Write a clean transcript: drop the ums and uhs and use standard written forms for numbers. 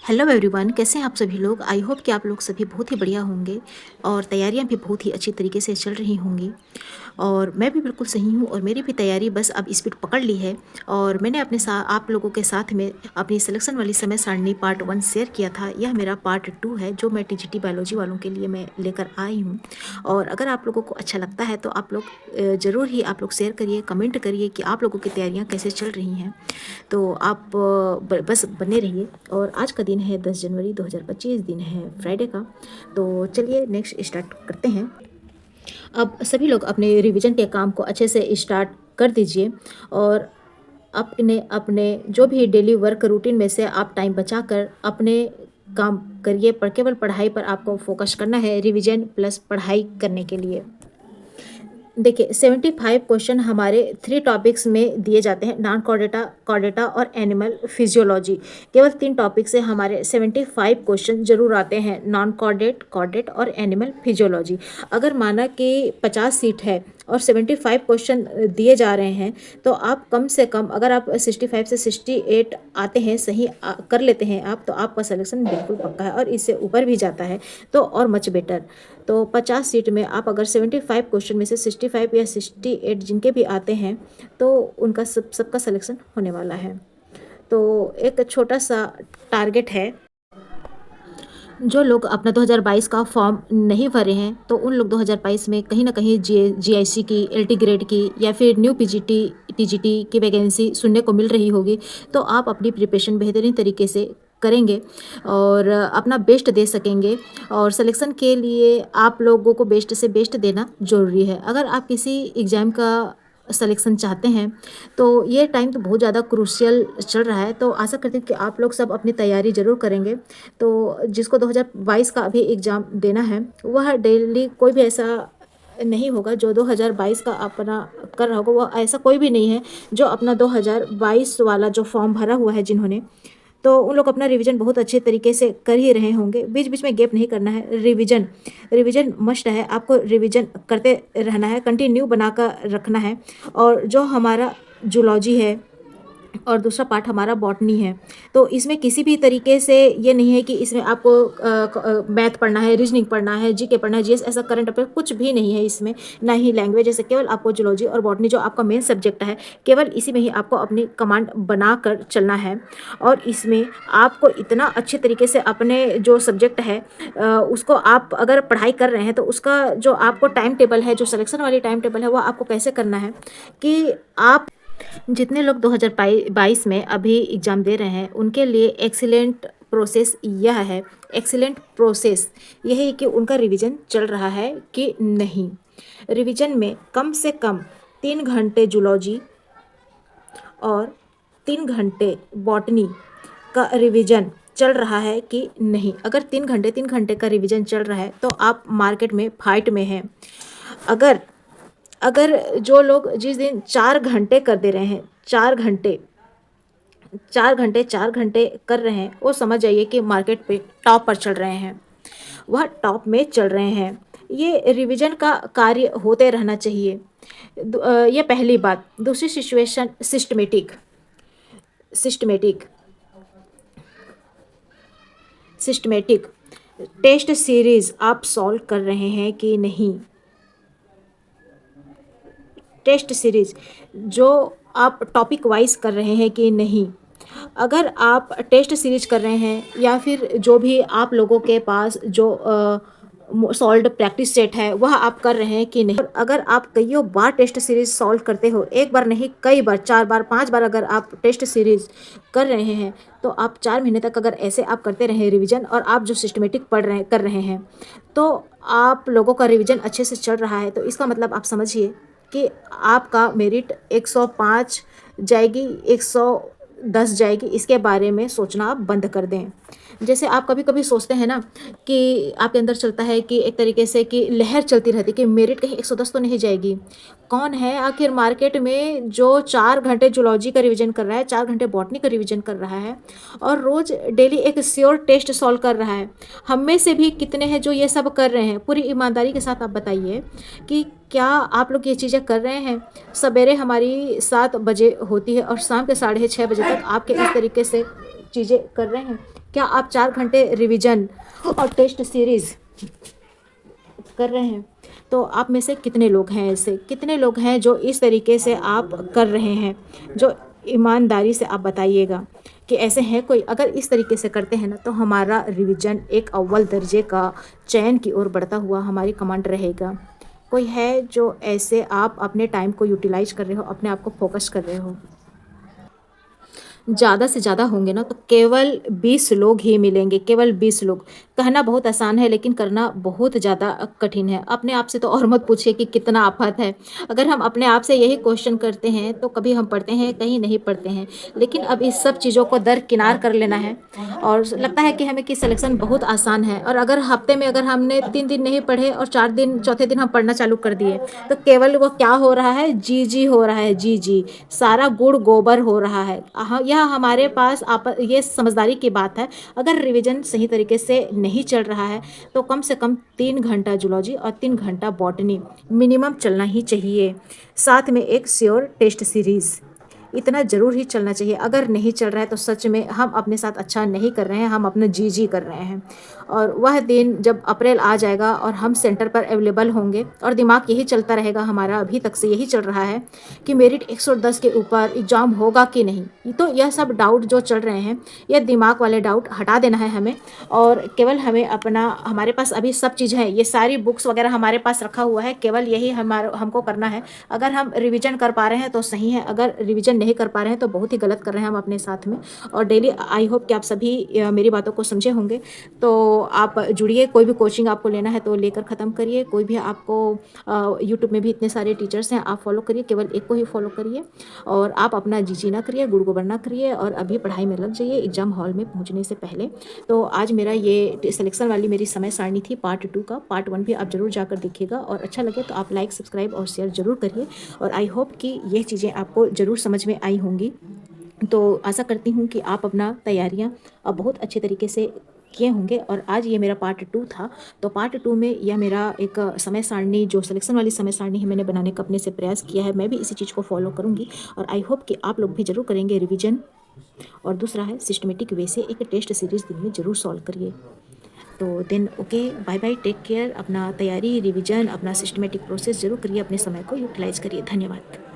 Hello everyone, कैसे हैं आप सभी लोग। आई होप कि आप लोग सभी बहुत ही बढ़िया होंगे और तैयारियां भी बहुत ही अच्छी तरीके से चल रही होंगी। और मैं भी बिल्कुल सही हूँ और मेरी भी तैयारी बस अब स्पीड पकड़ ली है। और मैंने अपने साथ आप लोगों के साथ में अपनी सिलेक्शन वाली समय सारणी पार्ट 1 शेयर किया था। यह मेरा पार्ट 2 है जो मैं टीजीटी बायोलॉजी वालों के लिए मैं लेकर आई हूँ। और अगर आप लोगों को अच्छा लगता है तो आप लोग ज़रूर ही आप लोग शेयर करिए, कमेंट करिए कि आप लोगों की तैयारियाँ कैसे चल रही हैं। तो आप बस बने रहिए। और आज का दिन है 10 जनवरी 2025, दिन है फ्राइडे का। तो चलिए नेक्स्ट स्टार्ट करते हैं। अब सभी लोग अपने रिवीजन के काम को अच्छे से स्टार्ट कर दीजिए और अपने अपने जो भी डेली वर्क रूटीन में से आप टाइम बचाकर अपने काम करिए। पर केवल पढ़ाई पर आपको फोकस करना है, रिवीजन प्लस पढ़ाई करने के लिए। देखिए 75 क्वेश्चन हमारे 3 टॉपिक्स में दिए जाते हैं, नॉन कॉर्डेटा, कॉर्डेटा और एनिमल फिजियोलॉजी। केवल 3 टॉपिक से हमारे 75 क्वेश्चन जरूर आते हैं, नॉन कॉर्डेट, कॉर्डेट और एनिमल फिजियोलॉजी। अगर माना कि 50 सीट है और 75 क्वेश्चन दिए जा रहे हैं तो आप कम से कम अगर आप 65 से 68 आते हैं, सही कर लेते हैं आप, तो आपका सिलेक्शन बिल्कुल पक्का है। और इससे ऊपर भी जाता है तो और मच बेटर। तो 50 सीट में आप अगर 75 क्वेश्चन में से 65 या 68 जिनके भी आते हैं तो उनका सबका सिलेक्शन होने वाला है। तो एक छोटा सा टारगेट है। जो लोग अपना 2022 का फॉर्म नहीं भरे हैं तो उन लोग 2022 में कहीं ना कहीं जीआईसी की, एलटी ग्रेड की या फिर न्यू पीजीटी टीजीटी की वैकेंसी सुनने को मिल रही होगी। तो आप अपनी प्रिपरेशन बेहतरीन तरीके से करेंगे और अपना बेस्ट दे सकेंगे। और सिलेक्शन के लिए आप लोगों को बेस्ट से बेस्ट देना ज़रूरी है। अगर आप किसी एग्ज़ाम का सिलेक्शन चाहते हैं तो ये टाइम तो बहुत ज़्यादा क्रूशियल चल रहा है। तो आशा करती हूँ कि आप लोग सब अपनी तैयारी ज़रूर करेंगे। तो जिसको 2022 का अभी एग्ज़ाम देना है वह डेली कोई भी ऐसा नहीं होगा जो 2022 का अपना कर रहा होगा। वह ऐसा कोई भी नहीं है जो अपना 2022 वाला जो फॉर्म भरा हुआ है जिन्होंने, तो उन लोग अपना रिवीजन बहुत अच्छे तरीके से कर ही रहे होंगे। बीच बीच में गैप नहीं करना है। रिवीजन रिवीजन मस्ट है, आपको रिवीजन करते रहना है, कंटिन्यू बनाकर रखना है। और जो हमारा जूलॉजी है और दूसरा पार्ट हमारा बॉटनी है, तो इसमें किसी भी तरीके से ये नहीं है कि इसमें आपको मैथ पढ़ना है, रीजनिंग पढ़ना है, जीके पढ़ना है, जीएस, ऐसा करंट अफेयर कुछ भी नहीं है इसमें, ना ही लैंग्वेज। जैसे केवल आपको जूलॉजी और बॉटनी जो आपका मेन सब्जेक्ट है, केवल इसी में ही आपको अपनी कमांड बना कर चलना है। और इसमें आपको इतना अच्छे तरीके से अपने जो सब्जेक्ट है उसको आप अगर पढ़ाई कर रहे हैं तो उसका जो आपको टाइम टेबल है, जो सिलेक्शन वाली टाइम टेबल है, वो आपको कैसे करना है कि आप जितने लोग 2022 में अभी एग्ज़ाम दे रहे हैं उनके लिए एक्सीलेंट प्रोसेस यह है, एक्सीलेंट प्रोसेस यह है कि उनका रिवीजन चल रहा है कि नहीं। रिवीजन में कम से कम 3 घंटे जूलॉजी और 3 घंटे बॉटनी का रिवीजन चल रहा है कि नहीं। अगर 3 घंटे का रिवीजन चल रहा है तो आप मार्केट में फाइट में हैं। अगर अगर जो लोग जिस दिन 4 घंटे कर दे रहे हैं, 4 घंटे कर रहे हैं, वो समझ जाइए कि मार्केट पे टॉप पर चल रहे हैं, वह टॉप में चल रहे हैं। ये रिवीजन का कार्य होते रहना चाहिए। ये पहली बात। दूसरी situation, systematic systematic systematic test series आप सॉल्व कर रहे हैं कि नहीं। टेस्ट सीरीज जो आप टॉपिक वाइज कर रहे हैं कि नहीं। अगर आप टेस्ट सीरीज कर रहे हैं या फिर जो भी आप लोगों के पास जो सॉल्व प्रैक्टिस सेट है वह आप कर रहे हैं कि नहीं। और अगर आप कईयों बार टेस्ट सीरीज सॉल्व करते हो, एक बार नहीं कई बार, 4 बार 5 बार अगर आप टेस्ट सीरीज कर रहे हैं तो आप 4 महीने तक अगर ऐसे आप करते रहें रिवीजन और आप जो सिस्टमेटिक पढ़ रहे कर रहे हैं तो आप लोगों का रिवीजन अच्छे से चल रहा है। तो इसका मतलब आप समझिए कि आपका मेरिट 105 जाएगी, 110 जाएगी। इसके बारे में सोचना आप बंद कर दें। जैसे आप कभी कभी सोचते हैं ना कि आपके अंदर चलता है कि एक तरीके से कि लहर चलती रहती है कि मेरिट कहीं 110 तो नहीं जाएगी। कौन है आखिर मार्केट में जो 4 घंटे जूलॉजी का रिवीजन कर रहा है, 4 घंटे बॉटनी का रिवीजन कर रहा है और रोज़ डेली एक श्योर टेस्ट सॉल्व कर रहा है। हम में से भी कितने हैं जो ये सब कर रहे हैं? पूरी ईमानदारी के साथ आप बताइए कि क्या आप लोग ये चीज़ें कर रहे हैं? सवेरे हमारी 7 बजे होती है और शाम के 6:30 बजे तक आपके इस तरीके से चीज़ें कर रहे हैं? क्या आप 4 घंटे रिवीजन और टेस्ट सीरीज़ कर रहे हैं? तो आप में से कितने लोग हैं ऐसे? कितने लोग हैं जो इस तरीके से आप कर रहे हैं? जो ईमानदारी से आप बताइएगा कि ऐसे हैं कोई? अगर इस तरीके से करते हैं ना, तो हमारा रिवीजन एक अव्वल दर्जे का चयन की ओर बढ़ता हुआ हमारी कमांड रहेगा। कोई है जो ऐसे आप अपने टाइम को यूटिलाइज़ कर रहे हो, अपने आप को फ़ोकस कर रहे हो? ज़्यादा से ज़्यादा होंगे ना तो केवल 20 लोग ही मिलेंगे, केवल 20 लोग। कहना बहुत आसान है लेकिन करना बहुत ज़्यादा कठिन है। अपने आप से तो और मत पूछिए कि कितना आफ़त है। अगर हम अपने आप से यही क्वेश्चन करते हैं तो कभी हम पढ़ते हैं, कहीं नहीं पढ़ते हैं। लेकिन अब इस सब चीज़ों को दरकिनार कर लेना है और लगता है कि हमें कि सिलेक्शन बहुत आसान है, और अगर हफ़्ते में अगर हमने 3 दिन नहीं पढ़े और 4 दिन चौथे दिन हम पढ़ना चालू कर दिए, तो केवल वो क्या हो रहा है? जी हो रहा है, जी। सारा गुड़ गोबर हो रहा है। यह हमारे पास ये समझदारी की बात है। अगर रिवीजन सही तरीके से नहीं चल रहा है तो कम से कम 3 घंटा जूलॉजी और 3 घंटा बॉटनी मिनिमम चलना ही चाहिए। साथ में एक श्योर टेस्ट सीरीज़, इतना ज़रूर ही चलना चाहिए। अगर नहीं चल रहा है तो सच में हम अपने साथ अच्छा नहीं कर रहे हैं, हम अपना जी कर रहे हैं। और वह दिन जब अप्रैल आ जाएगा और हम सेंटर पर अवेलेबल होंगे और दिमाग यही चलता रहेगा, हमारा अभी तक से यही चल रहा है कि मेरिट 110 के ऊपर एग्ज़ाम होगा कि नहीं। तो यह सब डाउट जो चल रहे हैं, यह दिमाग वाले डाउट हटा देना है हमें, और केवल हमें अपना, हमारे पास अभी सब चीज़ है, ये सारी बुक्स वगैरह हमारे पास रखा हुआ है, केवल यही हमको करना है। अगर हम रिवीजन कर पा रहे हैं तो सही है, अगर रिवीजन नहीं कर पा रहे हैं तो बहुत ही गलत कर रहे हैं हम अपने साथ में। और डेली आई होप कि आप सभी मेरी बातों को समझे होंगे। तो आप जुड़िए, कोई भी कोचिंग आपको लेना है तो लेकर ख़त्म करिए। कोई भी आपको यूट्यूब में भी इतने सारे टीचर्स हैं, आप फॉलो करिए, केवल एक को ही फॉलो करिए और आप अपना जी ना करिए, गुड़ गोबर ना करिए और अभी पढ़ाई में लग जाइए एग्ज़ाम हॉल में पहुंचने से पहले। तो आज मेरा ये सिलेक्शन वाली मेरी समय सारणी थी पार्ट 2 का। पार्ट 1 भी आप ज़रूर जाकर देखिएगा और अच्छा लगे तो आप लाइक, सब्सक्राइब और शेयर ज़रूर करिए। और आई होप कि ये चीज़ें आपको ज़रूर समझ में आई होंगी। तो आशा करती हूँ कि आप अपना तैयारियाँ बहुत अच्छे तरीके से किए होंगे। और आज ये मेरा पार्ट 2 था। तो पार्ट 2 में यह मेरा एक समय सारणी, जो सिलेक्शन वाली समय सारणी है, मैंने बनाने का अपने से प्रयास किया है। मैं भी इसी चीज़ को फॉलो करूँगी और आई होप कि आप लोग भी ज़रूर करेंगे रिवीजन। और दूसरा है सिस्टमेटिक वे से एक टेस्ट सीरीज़ दिन में ज़रूर सॉल्व करिए। तो then okay, bye bye, take care. अपना तैयारी, रिवीजन, अपना सिस्टमेटिक प्रोसेस ज़रूर करिए, अपने समय को यूटिलाइज़ करिए। धन्यवाद।